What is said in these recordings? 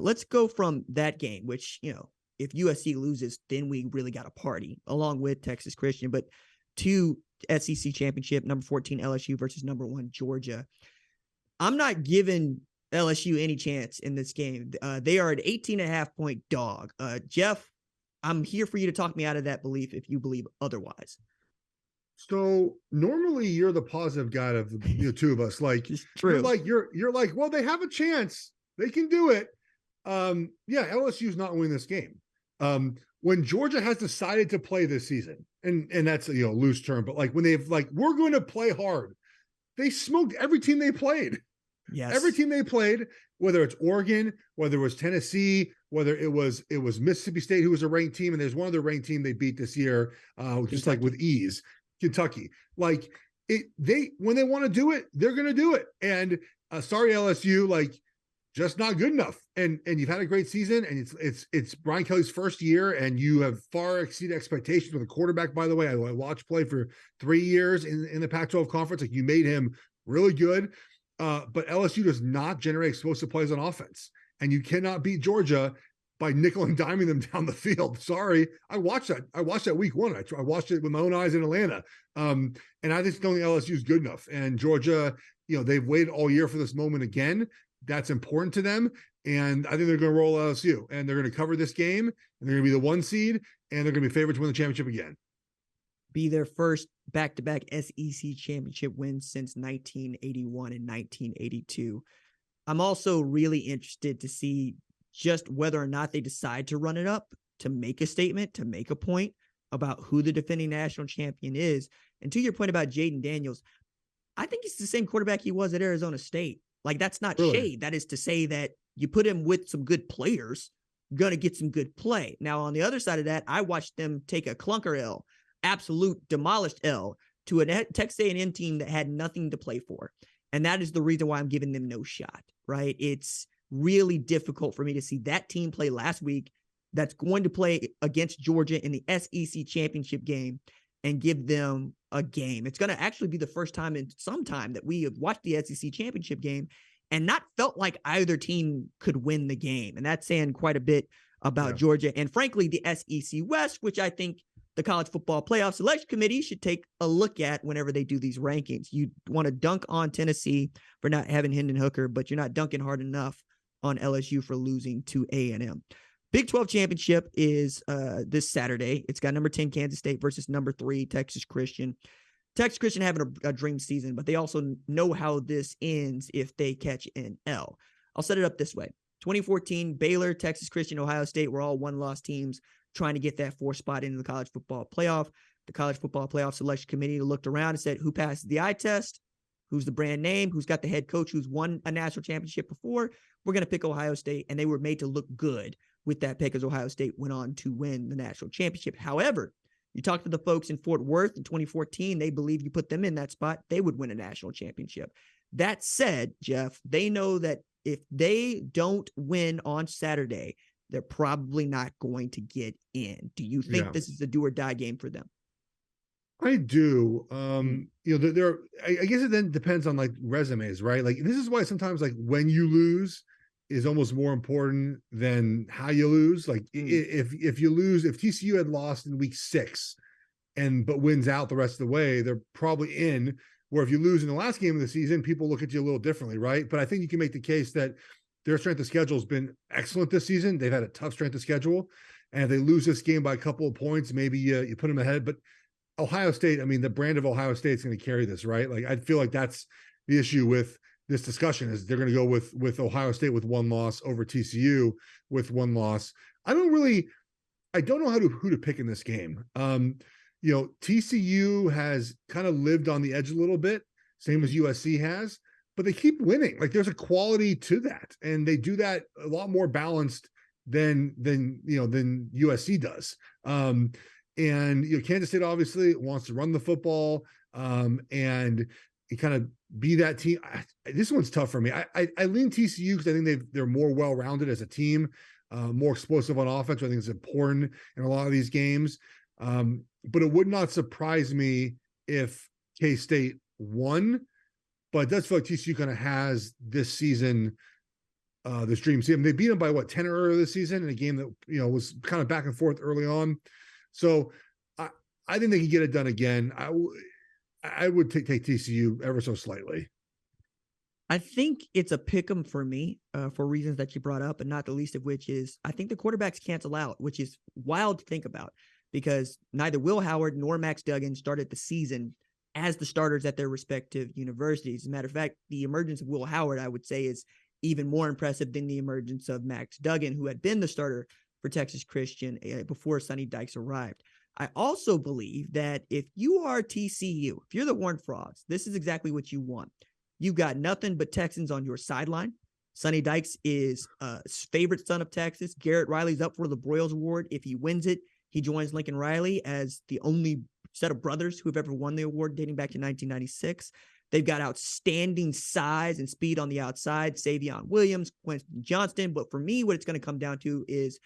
Let's go from that game, which, if USC loses, then we really got a party along with Texas Christian, but to SEC Championship, number 14 LSU versus number 1 Georgia. I'm not giving LSU any chance in this game. They are an 18.5-point dog. Geoff, I'm here for you to talk me out of that belief if you believe otherwise. So normally you're the positive guy of the two of us. Like, true. You're like, well, they have a chance. They can do it. LSU's not winning this game. When Georgia has decided to play this season, and that's a loose term, but like when they've we're going to play hard, they smoked every team they played. Yes. Every team they played, whether it's Oregon, whether it was Tennessee, whether it was Mississippi State, who was a ranked team, and there's one other ranked team they beat this year, just like with ease, Kentucky. Like when they want to do it, they're going to do it. And sorry, LSU, just not good enough. And you've had a great season, and it's Brian Kelly's first year, and you have far exceeded expectations with a quarterback. By the way, I watched play for 3 years in the Pac-12 conference. You made him really good. But LSU does not generate explosive plays on offense, and you cannot beat Georgia by nickel and diming them down the field. Sorry, I watched that week 1. I watched it with my own eyes in Atlanta, and I just don't think LSU is good enough. And Georgia, they've waited all year for this moment again. That's important to them, and I think they're going to roll LSU, and they're going to cover this game, and they're going to be the 1 seed, and they're going to be favored to win the championship again. Be their first back-to-back SEC championship wins since 1981 and 1982. I'm also really interested to see just whether or not they decide to run it up, to make a statement, to make a point about who the defending national champion is. And to your point about Jaden Daniels, I think he's the same quarterback he was at Arizona State. That's not really shade. That is to say that you put him with some good players, going to get some good play. Now, on the other side of that, I watched them take a clunker L, absolute demolished L, to a Texas A&M team that had nothing to play for. And that is the reason why I'm giving them no shot, right? It's really difficult for me to see that team play last week that's going to play against Georgia in the SEC championship game and give them a game. It's going to actually be the first time in some time that we have watched the SEC championship game and not felt like either team could win the game. And that's saying quite a bit about Georgia and, frankly, the SEC West, which I think the College Football Playoff Selection Committee should take a look at whenever they do these rankings. You want to dunk on Tennessee for not having Hendon Hooker, but you're not dunking hard enough on LSU for losing to A&M. Big 12 championship is this Saturday. It's got number 10 Kansas State versus number 3 Texas Christian. Texas Christian having a dream season, but they also know how this ends if they catch an L. I'll set it up this way. 2014, Baylor, Texas Christian, Ohio State were all one-loss teams trying to get that 4th spot into the college football playoff. The College Football Playoff Selection Committee looked around and said, who passes the eye test? Who's the brand name? Who's got the head coach who's won a national championship before? We're going to pick Ohio State, and they were made to look good with that pick as Ohio State went on to win the national championship. However, you talk to the folks in Fort Worth in 2014, they believe you put them in that spot, they would win a national championship. That said, Geoff, they know that if they don't win on Saturday, they're probably not going to get in. Do you think this is a do or die game for them? I do. I guess it then depends on resumes, right? This is why sometimes when you lose is almost more important than how you lose. If you lose, if TCU had lost in week 6 but wins out the rest of the way, they're probably in. Where if you lose in the last game of the season, people look at you a little differently, right? But I think you can make the case that their strength of schedule has been excellent this season. They've had a tough strength of schedule, and if they lose this game by a couple of points, maybe you put them ahead. But Ohio State, the brand of Ohio State is going to carry this, right? I feel like that's the issue with this discussion is they're going to go with Ohio State with 1 loss over TCU with 1 loss. I don't know who to pick in this game. TCU has kind of lived on the edge a little bit, same as USC has, but they keep winning. There's a quality to that, and they do that a lot more balanced than USC does. And Kansas State obviously wants to run the football, and kind of be that team. This one's tough for me. I lean TCU because I think they're more well-rounded as a team, more explosive on offense. I think it's important in a lot of these games. But it would not surprise me if K-State won, but it does feel like TCU kind of has this season this dream team. They beat them by 10 earlier this season in a game that, was kind of back and forth early on. So I think they can get it done again. I would take TCU ever so slightly. I think it's a pick 'em for me for reasons that you brought up, and not the least of which is I think the quarterbacks cancel out, which is wild to think about because neither Will Howard nor Max Duggan started the season as the starters at their respective universities. As a matter of fact, the emergence of Will Howard, I would say, is even more impressive than the emergence of Max Duggan, who had been the starter for Texas Christian before Sonny Dykes arrived. I also believe that if you are TCU, if you're the Horned Frogs, this is exactly what you want. You've got nothing but Texans on your sideline. Sonny Dykes is a favorite son of Texas. Garrett Riley's up for the Broyles Award. If he wins it, he joins Lincoln Riley as the only set of brothers who have ever won the award dating back to 1996. They've got outstanding size and speed on the outside. Savion Williams, Quentin Johnston. But for me, what it's going to come down to is,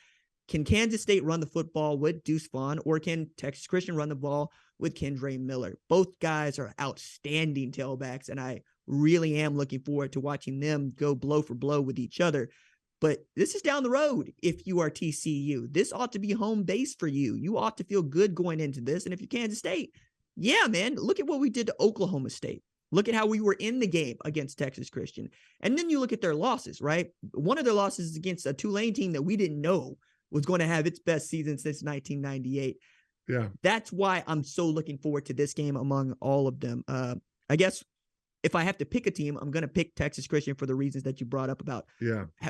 can Kansas State run the football with Deuce Vaughn, or can Texas Christian run the ball with Kendre Miller? Both guys are outstanding tailbacks, and I really am looking forward to watching them go blow for blow with each other. But this is down the road. If you are TCU, this ought to be home base for you. You ought to feel good going into this. And if you're Kansas State, yeah, man, look at what we did to Oklahoma State. Look at how we were in the game against Texas Christian. And then you look at their losses, right? One of their losses is against a Tulane team that we didn't know was going to have its best season since 1998. Yeah. That's why I'm so looking forward to this game among all of them. I guess if I have to pick a team, I'm going to pick Texas Christian for the reasons that you brought up about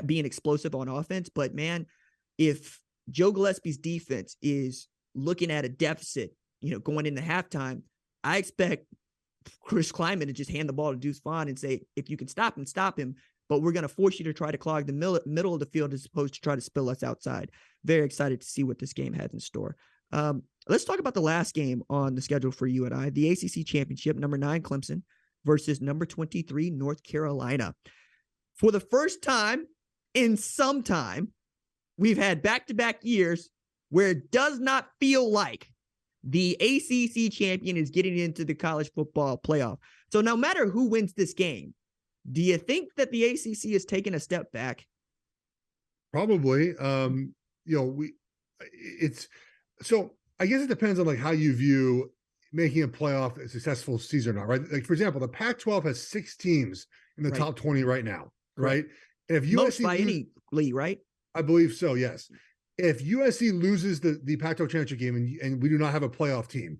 being explosive on offense. But man, if Joe Gillespie's defense is looking at a deficit, going into halftime, I expect Chris Kleiman to just hand the ball to Deuce Vaughn and say, if you can stop him, stop him. But we're going to force you to try to clog the middle of the field as opposed to try to spill us outside. Very excited to see what this game has in store. Let's talk about the last game on the schedule for you and I, the ACC Championship, number 9 Clemson versus number 23 North Carolina. For the first time in some time, we've had back-to-back years where it does not feel like the ACC champion is getting into the college football playoff. So no matter who wins this game, do you think that the ACC is taking a step back? Probably. So I guess it depends on how you view making a playoff a successful season or not, right? Like, for example, the Pac-12 has 6 teams in the top 20 right now, right? And if USC by any league, right? I believe so, yes. If USC loses the Pac-12 championship game and we do not have a playoff team,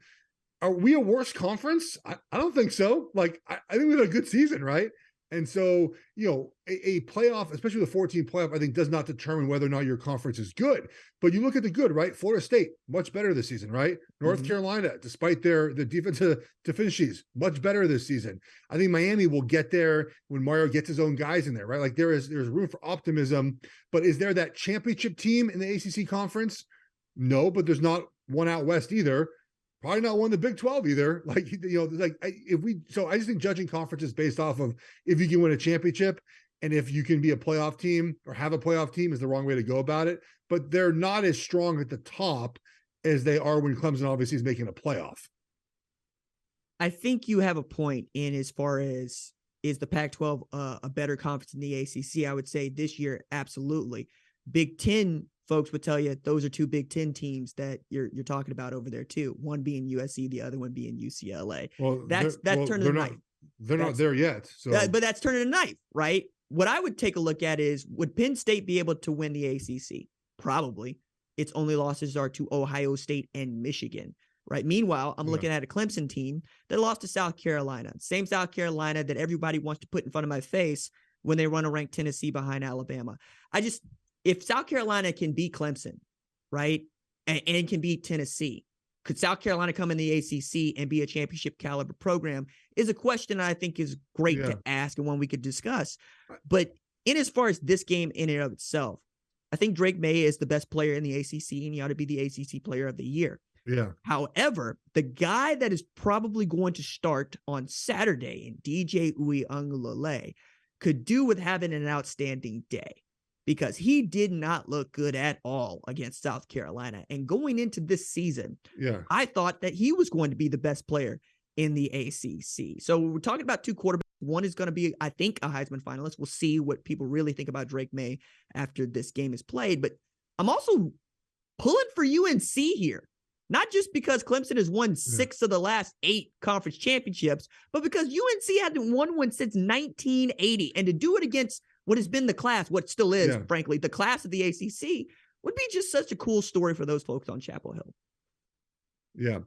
are we a worse conference? I don't think so. I think we had a good season, right? And so, a playoff, especially the 14 playoff, I think does not determine whether or not your conference is good. But you look at the good, right? Florida State, much better this season, right? North Carolina, despite their defensive deficiencies, much better this season. I think Miami will get there when Mario gets his own guys in there, right? There's room for optimism. But is there that championship team in the ACC conference? No, but there's not one out west either. Probably not one in the Big 12 either. I just think judging conferences based off of if you can win a championship and if you can be a playoff team or have a playoff team is the wrong way to go about it. But they're not as strong at the top as they are when Clemson obviously is making a playoff. I think you have a point in as far as is the Pac-12 a better conference than the ACC? I would say this year, absolutely. Big Ten folks would tell you those are 2 Big Ten teams that you're talking about over there too. One being USC, the other one being UCLA. Well, that's turning the knife. They're not there yet. So, but that's turning a knife, right? What I would take a look at is, would Penn State be able to win the ACC? Probably. Its only losses are to Ohio State and Michigan, right? Meanwhile, I'm looking at a Clemson team that lost to South Carolina. Same South Carolina that everybody wants to put in front of my face when they run a ranked Tennessee behind Alabama. If South Carolina can beat Clemson, right, and can beat Tennessee, could South Carolina come in the ACC and be a championship caliber program is a question I think is great to ask and one we could discuss. But in as far as this game in and of itself, I think Drake May is the best player in the ACC and he ought to be the ACC player of the year. Yeah. However, the guy that is probably going to start on Saturday in DJ Uiagalelei could do with having an outstanding day, because he did not look good at all against South Carolina. And going into this season, I thought that he was going to be the best player in the ACC. So we're talking about 2 quarterbacks One is going to be, I think, a Heisman finalist. We'll see what people really think about Drake May after this game is played. But I'm also pulling for UNC here. Not just because Clemson has won 6 of the last 8 conference championships, but because UNC hasn't won one since 1980. And to do it against what has been the class, what still is, frankly, the class of the ACC, would be just such a cool story for those folks on Chapel Hill. Yeah,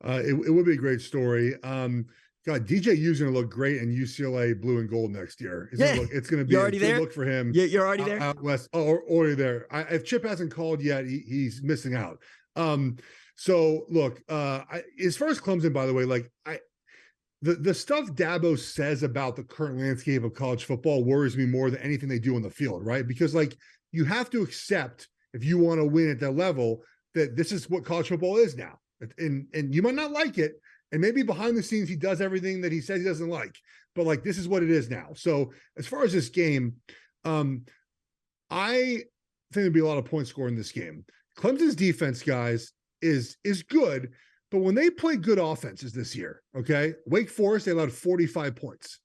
it would be a great story. God, DJU's going to look great in UCLA blue and gold next year. It's going to be a good look for him. You're already there? Out west. Oh, already there. If Chip hasn't called yet, he's missing out. So look, as far as Clemson, by the way, like the stuff Dabo says about the current landscape of college football worries me more than anything they do on the field, right? Because like you have to accept, if you want to win at that level, that this is what college football is now. And you might not like it. And maybe behind the scenes, he does everything that he says he doesn't like, but like, this is what it is now. So as far as this game, I think there'd be a lot of points scored in this game. Clemson's defense, guys, is good, but when they play good offenses this year, okay, Wake Forest, they allowed 45 points.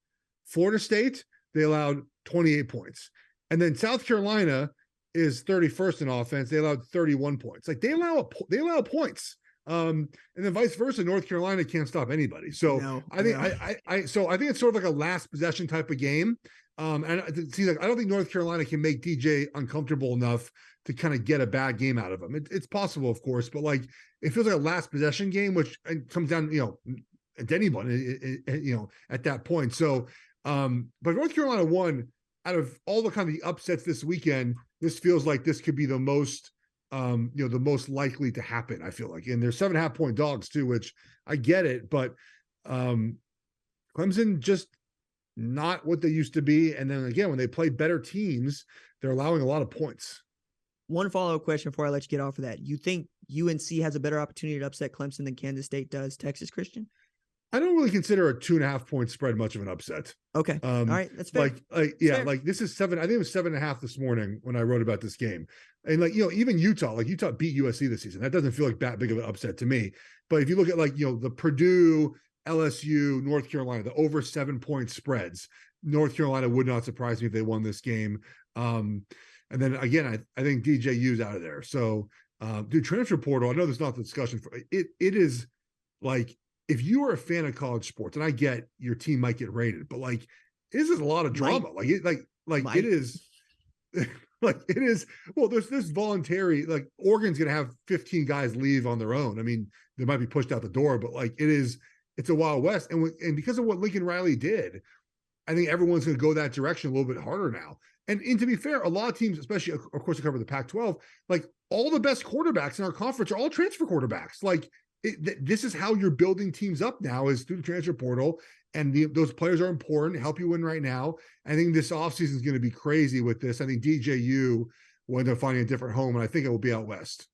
Florida State, they allowed 28 points. And then South Carolina is 31st in offense. They allowed 31 points. Like they allow points. And then vice versa, North Carolina can't stop anybody. So I think I think it's sort of like a last possession type of game. And it seems like I don't think North Carolina can make DJ uncomfortable enough to kind of get a bad game out of him. It's possible, of course, but like it feels like a last possession game, which comes down, to anyone, at that point. So, but North Carolina won. Out of all the kind of the upsets this weekend, this feels like this could be the most, the most likely to happen, I feel like. And they're 7.5 point dogs too, which I get it, but Clemson just not what they used to be. And then again, when they play better teams, they're allowing a lot of points. One follow-up question before I let you get off of that. You think UNC has a better opportunity to upset Clemson than Kansas State does Texas Christian? I don't really consider a 2.5 point spread much of an upset. Okay. All right. That's fair. Like this is 7. I think it was 7.5 this morning when I wrote about this game. And even Utah beat USC this season. That doesn't feel like that big of an upset to me. But if you look at the Purdue, LSU, North Carolina, the over 7 point spreads, North Carolina would not surprise me if they won this game. And then again, I think DJU's out of there. So, transfer portal, I know there's not the discussion for it. It is like, if you are a fan of college sports, and I get your team might get rated, but like, this is a lot of drama. It is well, there's this voluntary, like Oregon's going to have 15 guys leave on their own. I mean, they might be pushed out the door, but like it's a Wild West. And because of what Lincoln Riley did, I think everyone's going to go that direction a little bit harder now. And to be fair, a lot of teams, especially, of course, to cover the Pac-12, like all the best quarterbacks in our conference are all transfer quarterbacks. Like this is how you're building teams up now, is through the transfer portal. And those players are important, help you win right now. I think this offseason is going to be crazy with this. I think DJU will end up finding a different home, and I think it will be out west.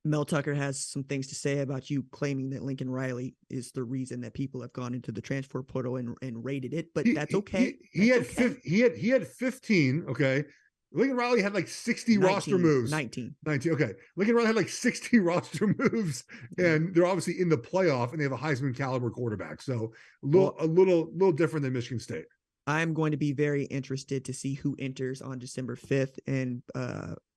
Mel Tucker has some things to say about you claiming that Lincoln Riley is the reason that people have gone into the transfer portal and rated it, but that's okay. He had 15. Okay. Lincoln Riley had like 60 roster moves. 19. Okay. Lincoln Riley had like 60 roster moves, and they're obviously in the playoff, and they have a Heisman caliber quarterback. So a little different than Michigan State. I'm going to be very interested to see who enters on December 5th and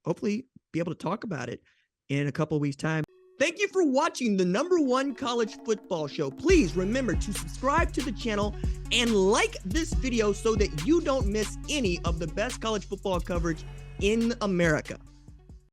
hopefully be able to talk about it in a couple of weeks' time. Thank you for watching the #1 college football show. Please remember to subscribe to the channel and like this video so that you don't miss any of the best college football coverage in America.